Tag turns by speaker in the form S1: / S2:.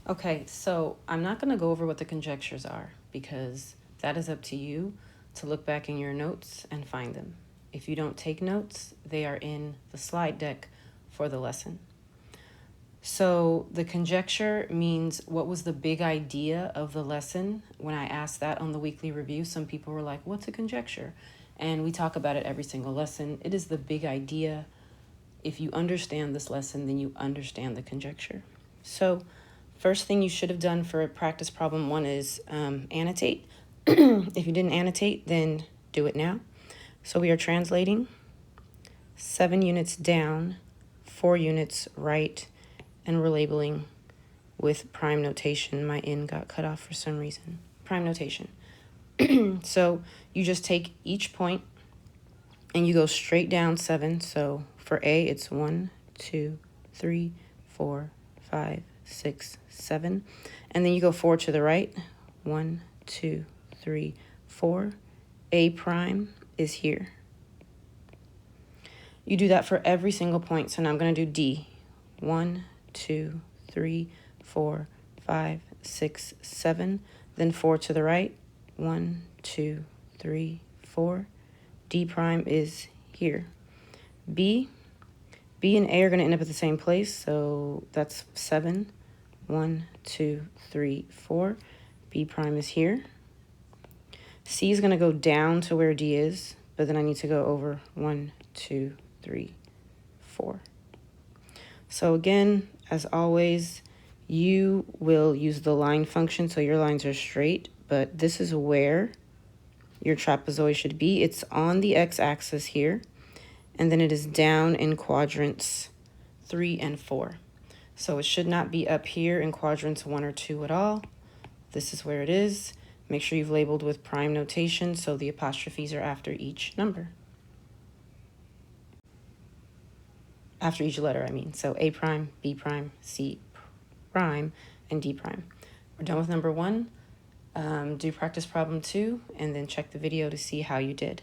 S1: Okay, so I'm not going to go over what the conjectures are because that is up to you to look back in your notes and find them. If you don't take notes, they are in the slide deck for the lesson. So the conjecture means what was the big idea of the lesson. When I asked that on the weekly review, some people were like, what's a conjecture? And we talk about it every single lesson. It is the big idea. If you understand this lesson, then you understand the conjecture. So first thing you should have done for practice problem 1 is annotate. If you didn't annotate, then do it now. So we are translating 7 units down, 4 units right, and we're labeling with prime notation. My N got cut off for some reason. Prime notation. So you just take each point and you go straight down 7. So for A, it's 1, 2, 3, 4, 5, 6, 7. And then you go 4 to the right. 1, 2, 3, 4. A prime is here. You do that for every single point. So now I'm going to do D. 1, 2, 3, 4, 5, 6, 7. Then 4 to the right. 1, 2, 3, 4. D prime is here. B and A are going to end up at the same place. So that's 7. 1, 2, 3, 4. B prime is here. C is going to go down to where D is, but then I need to go over 1, 2, 3, 4. So again, as always, you will use the line function so your lines are straight, but this is where your trapezoid should be. It's on the x-axis here, and then it is down in quadrants 3 and 4. So it should not be up here in quadrants 1 or 2 at all. This is where it is. Make sure you've labeled with prime notation so the apostrophes are after each number. After each letter, I mean. So A prime, B prime, C prime, and D prime. We're done with number 1. Do practice problem 2, and then check the video to see how you did.